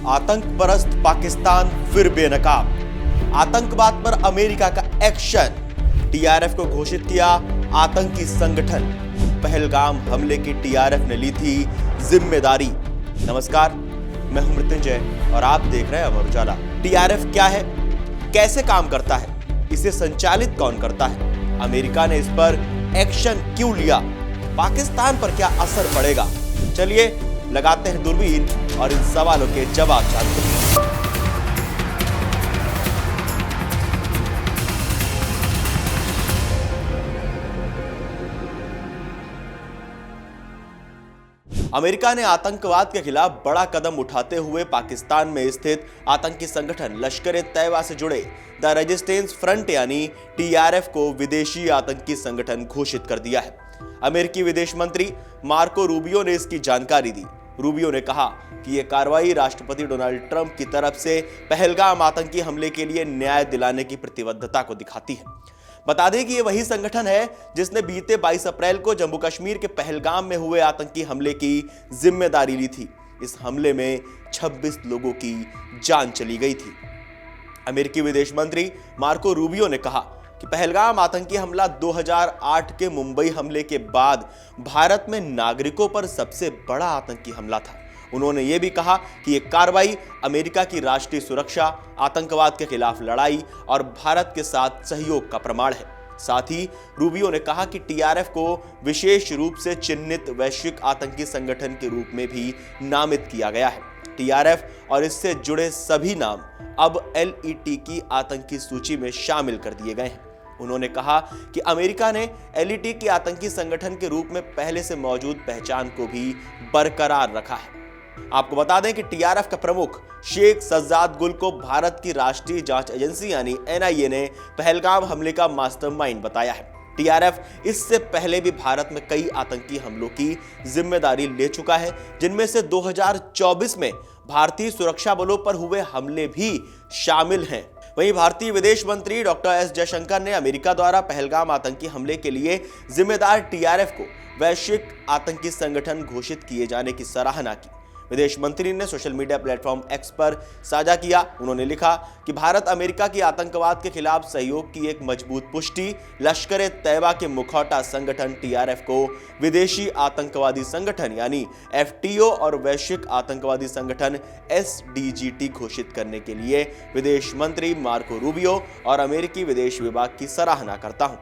आतंक परस्त पाकिस्तान फिर बेनकाब। आतंकवाद पर अमेरिका का एक्शन। टीआरएफ को घोषित किया आतंकी संगठन। पहलगाम हमले की टीआरएफ ने ली थी जिम्मेदारी। नमस्कार, मैं हूं मृत्युंजय और आप देख रहे हैं अमर उजाला। टीआरएफ क्या है, कैसे काम करता है, इसे संचालित कौन करता है, अमेरिका ने इस पर एक्शन क्यों लिया, पाकिस्तान पर क्या असर पड़ेगा, चलिए लगाते हैं दूरबीन और इन सवालों के जवाब जानते हैं। अमेरिका ने आतंकवाद के खिलाफ बड़ा कदम उठाते हुए पाकिस्तान में स्थित आतंकी संगठन लश्कर-ए-तैयबा से जुड़े द रेजिस्टेंस फ्रंट यानी टीआरएफ को विदेशी आतंकी संगठन घोषित कर दिया है। अमेरिकी विदेश मंत्री मार्को रूबियो ने इसकी जानकारी दी। रूबियो ने कहा कि यह कार्रवाई राष्ट्रपति डोनाल्ड ट्रंप की तरफ से पहलगाम आतंकी हमले के लिए न्याय दिलाने की प्रतिबद्धता को दिखाती है। बता दें कि ये वही संगठन है जिसने बीते 22 अप्रैल को जम्मू कश्मीर के पहलगाम में हुए आतंकी हमले की जिम्मेदारी ली थी। इस हमले में 26 लोगों की जान चली गई थी। अमेरिकी विदेश मंत्री मार्को रूबियो ने कहा कि पहलगाम आतंकी हमला 2008 के मुंबई हमले के बाद भारत में नागरिकों पर सबसे बड़ा आतंकी हमला था। उन्होंने यह भी कहा कि यह कार्रवाई अमेरिका की राष्ट्रीय सुरक्षा, आतंकवाद के खिलाफ लड़ाई और भारत के साथ सहयोग का प्रमाण है। साथ ही रूबियो ने कहा कि टीआरएफ को विशेष रूप से चिन्हित वैश्विक आतंकी संगठन के रूप में भी नामित किया गया है। टीआरएफ और इससे जुड़े सभी नाम अब एलईटी की आतंकी सूची में शामिल कर दिए गए हैं। उन्होंने कहा कि अमेरिका ने एलईटी की आतंकी संगठन के रूप में पहले से मौजूद पहचान को भी बरकरार रखा है। आपको बता दें कि टीआरएफ का प्रमुख शेख सज्जाद गुल को भारत की राष्ट्रीय जांच एजेंसी यानी एनआईए ने पहलगाम हमले का मास्टरमाइंड बताया है। टीआरएफ इससे पहले भी भारत में कई आतंकी हमलों की जिम्मेदारी ले चुका है, जिनमें से 2024 में भारतीय सुरक्षा बलों पर हुए हमले भी शामिल हैं। वहीं भारतीय विदेश मंत्री डॉक्टर एस जयशंकर ने अमेरिका द्वारा पहलगाम आतंकी हमले के लिए जिम्मेदार टीआरएफ को वैश्विक आतंकी संगठन घोषित किए जाने की सराहना की। विदेश मंत्री ने सोशल मीडिया प्लेटफॉर्म एक्स पर साझा किया। उन्होंने लिखा कि भारत अमेरिका की आतंकवाद के खिलाफ सहयोग की एक मजबूत पुष्टि लश्कर-ए-तैयबा के मुखौटा संगठन टीआरएफ को विदेशी आतंकवादी संगठन यानी एफटीओ और वैश्विक आतंकवादी संगठन एसडीजीटी घोषित करने के लिए विदेश मंत्री मार्को रूबियो और अमेरिकी विदेश विभाग की सराहना करता हूं।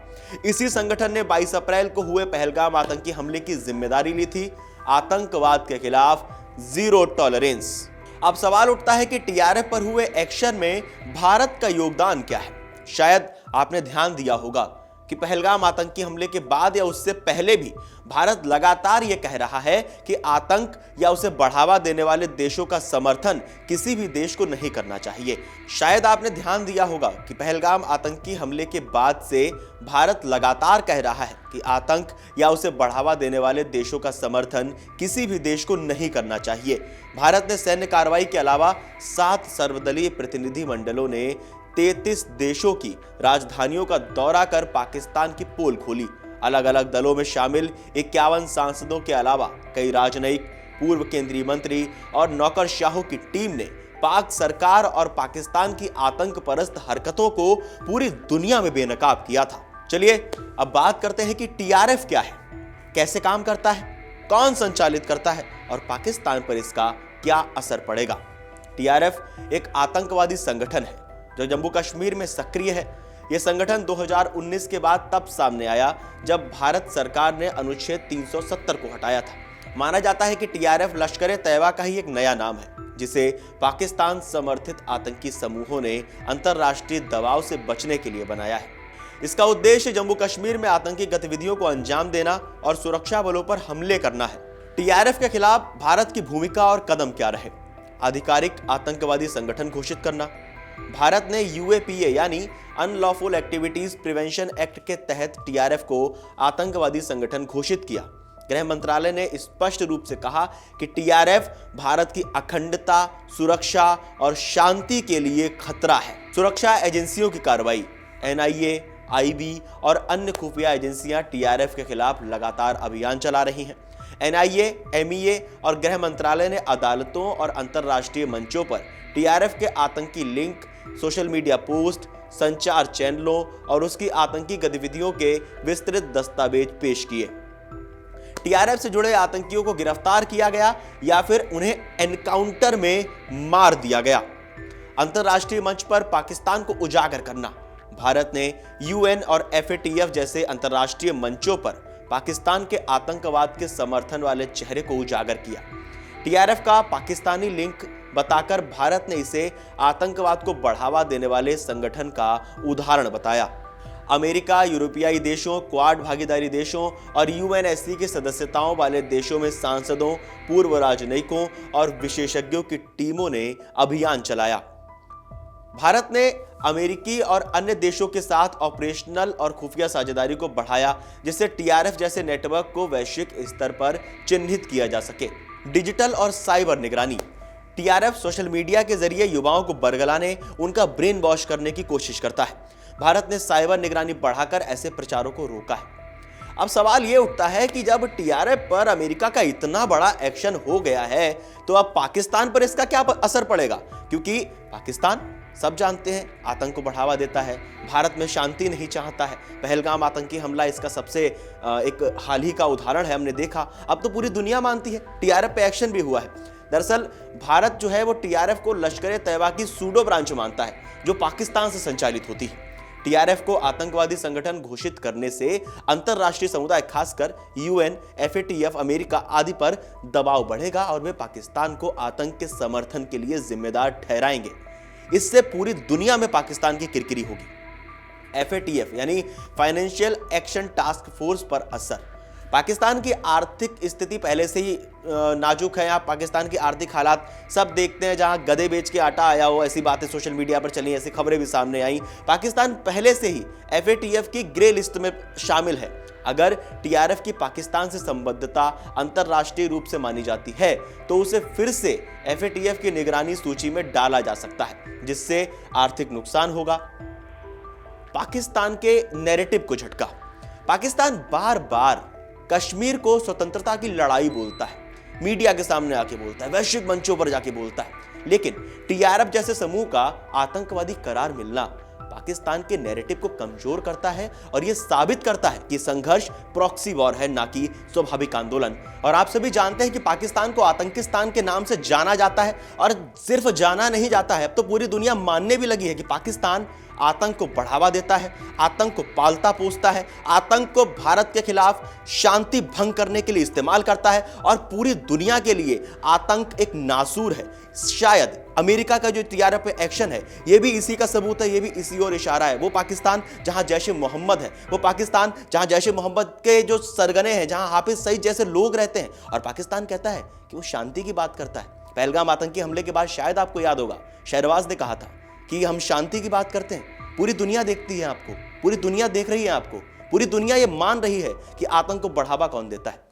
इसी संगठन ने 22 अप्रैल को हुए पहलगाम आतंकी हमले की जिम्मेदारी ली थी। आतंकवाद के खिलाफ जीरो टॉलरेंस। अब सवाल उठता है कि टीआरएफ पर हुए एक्शन में भारत का योगदान क्या है। शायद आपने ध्यान दिया होगा कि पहलगाम आतंकी हमले के बाद या उससे पहले भी भारत लगातार यह कह रहा है कि आतंक या उसे बढ़ावा देने वाले देशों का समर्थन किसी भी देश को नहीं करना चाहिए। शायद आपने ध्यान दिया होगा कि पहलगाम आतंकी हमले के बाद से भारत लगातार कह रहा है कि आतंक या उसे बढ़ावा देने वाले देशों का समर्थन किसी भी देश को नहीं करना चाहिए। भारत ने सैन्य कार्रवाई के अलावा 7 सर्वदलीय प्रतिनिधि मंडलों ने 33 देशों की राजधानियों का दौरा कर पाकिस्तान की पोल खोली। अलग अलग दलों में शामिल 51 सांसदों के अलावा कई राजनयिक, पूर्व केंद्रीय मंत्री और नौकरशाहों की टीम ने पाक सरकार और पाकिस्तान की आतंक परस्त हरकतों को पूरी दुनिया में बेनकाब किया था। चलिए अब बात करते हैं कि टीआरएफ क्या है, कैसे काम करता है, कौन संचालित करता है और पाकिस्तान पर इसका क्या असर पड़ेगा। टीआरएफ एक आतंकवादी संगठन है जो जम्मू कश्मीर में सक्रिय है। यह संगठन 2019 के बाद तब सामने आया जब भारत सरकार ने अनुच्छेद 370 को हटाया था। माना जाता है कि टीआरएफ लश्कर-ए-तैयबा का ही एक नया नाम है, जिसे पाकिस्तान समर्थित आतंकी समूहों ने अंतरराष्ट्रीय दबाव से बचने के लिए बनाया है। इसका उद्देश्य जम्मू कश्मीर में आतंकी गतिविधियों को अंजाम देना और सुरक्षा बलों पर हमले करना है। टीआरएफ के खिलाफ भारत की भूमिका और कदम क्या रहे। आधिकारिक आतंकवादी संगठन घोषित करना। भारत ने यूएपीए यानी अनलॉफुल एक्टिविटीज प्रिवेंशन एक्ट के तहत टीआरएफ को आतंकवादी संगठन घोषित किया। गृह मंत्रालय ने स्पष्ट रूप से कहा कि टीआरएफ भारत की अखंडता, सुरक्षा और शांति के लिए खतरा है। सुरक्षा एजेंसियों की कार्रवाई। एनआईए, आईबी और अन्य खुफिया एजेंसियां टीआरएफ के खिलाफ लगातार अभियान चला रही हैं। एनआईए, एमईए और गृह मंत्रालय ने अदालतों और अंतर्राष्ट्रीय मंचों पर टीआरएफ के आतंकी लिंक, सोशल मीडिया पोस्ट, संचार चैनलों और उसकी आतंकी गतिविधियों के विस्तृत दस्तावेज पेश किए। टीआरएफ से जुड़े आतंकियों को गिरफ्तार किया गया या फिर उन्हें एनकाउंटर में मार दिया गया। अंतर्राष्ट्रीय मंच पर पाकिस्तान को उजागर करना। भारत ने यूएन और एफएटीएफ जैसे अंतर्राष्ट्रीय मंचों पर पाकिस्तान के आतंकवाद के समर्थन वाले चेहरे को उजागर किया। टीआरएफ का पाकिस्तानी लिंक बताकर भारत ने इसे आतंकवाद को बढ़ावा देने वाले संगठन का उदाहरण बताया। अमेरिका, यूरोपीय देशों, क्वाड भागीदारी देशों और यूएनएससी की सदस्यताओं वाले देशों में सांसदों, पूर्व राजनयिकों और विशेषज्ञों की टीमों ने अभियान चलाया। भारत ने अमेरिकी और अन्य देशों के साथ ऑपरेशनल और खुफिया साझेदारी को बढ़ाया, जिससे टीआरएफ जैसे नेटवर्क को वैश्विक स्तर पर चिन्हित किया जा सके। डिजिटल और साइबर निगरानी। टीआरएफ सोशल मीडिया के जरिए युवाओं को बरगलाने, उनका ब्रेन वॉश करने की कोशिश करता है। भारत ने साइबर निगरानी बढ़ाकर ऐसे प्रचारों को रोका है। अब सवाल यह उठता है कि जब टीआरएफ पर अमेरिका का इतना बड़ा एक्शन हो गया है, तो अब पाकिस्तान पर इसका क्या असर पड़ेगा? क्योंकि पाकिस्तान सब जानते हैं आतंक को बढ़ावा देता है, भारत में शांति नहीं चाहता है। पहलगाम आतंकी हमला इसका सबसे एक हाल ही का उदाहरण है, हमने देखा। अब तो पूरी दुनिया मानती है, टीआरएफ पे एक्शन भी हुआ है। दरअसल भारत जो है वो टीआरएफ को लश्कर-ए-तैयबा की सूडो ब्रांच मानता है, जो पाकिस्तान से संचालित होती है। टीआरएफ को आतंकवादी संगठन घोषित करने से अंतर्राष्ट्रीय समुदाय, खासकर यूएन, एफएटीएफ, अमेरिका आदि पर दबाव बढ़ेगा और वे पाकिस्तान को आतंक के समर्थन के लिए जिम्मेदार ठहराएंगे। इससे पूरी दुनिया में पाकिस्तान की किरकिरी होगी। एफएटीएफ यानी फाइनेंशियल एक्शन टास्क फोर्स पर असर। पाकिस्तान की आर्थिक स्थिति पहले से ही नाजुक है। आप पाकिस्तान की आर्थिक हालात सब देखते हैं, जहां गधे बेच के आटा आया हो, ऐसी बातें सोशल मीडिया पर चली, ऐसी खबरें भी सामने आई। पाकिस्तान पहले से ही एफएटीएफ की ग्रे लिस्ट में शामिल है। अगर टीआरएफ की पाकिस्तान से संबद्धता अंतर्राष्ट्रीय रूप से मानी जाती है, तो उसे फिर से एफएटीएफ की निगरानी सूची में डाला जा सकता है, जिससे आर्थिक नुकसान होगा। पाकिस्तान के नैरेटिव को झटका। पाकिस्तान बार बार कश्मीर को स्वतंत्रता की लड़ाई बोलता है, मीडिया के सामने आके बोलता है, वैश्विक मंचों पर जाके बोलता है, लेकिन टीआरएफ जैसे समूह का आतंकवादी करार मिलना पाकिस्तान के नैरेटिव को कमजोर करता है और यह साबित करता है कि संघर्ष प्रॉक्सी वॉर है, ना कि स्वाभाविक आंदोलन। और आप सभी जानते हैं कि पाकिस्तान को आतंकिस्तान के नाम से जाना जाता है, और सिर्फ जाना नहीं जाता है, अब तो पूरी दुनिया मानने भी लगी है कि पाकिस्तान आतंक को बढ़ावा देता है, आतंक को पालता पोसता है, आतंक को भारत के खिलाफ शांति भंग करने के लिए इस्तेमाल करता है, और पूरी दुनिया के लिए आतंक एक नासूर है। शायद अमेरिका का जो टीआरएफ पे एक्शन है, ये भी इसी का सबूत है, ये भी इसी ओर इशारा है। वो पाकिस्तान जहां जैश ए मोहम्मद है, वो पाकिस्तान जहां जैश ए मोहम्मद के जो सरगने हैं, जहां हाफिज सईद जैसे लोग रहते हैं, और पाकिस्तान कहता है कि वो शांति की बात करता है। पहलगाम आतंकी हमले के बाद शायद आपको याद होगा, शहरवाज ने कहा था कि हम शांति की बात करते हैं। पूरी दुनिया देखती है आपको, पूरी दुनिया देख रही है आपको, पूरी दुनिया ये मान रही है कि आतंक को बढ़ावा कौन देता है।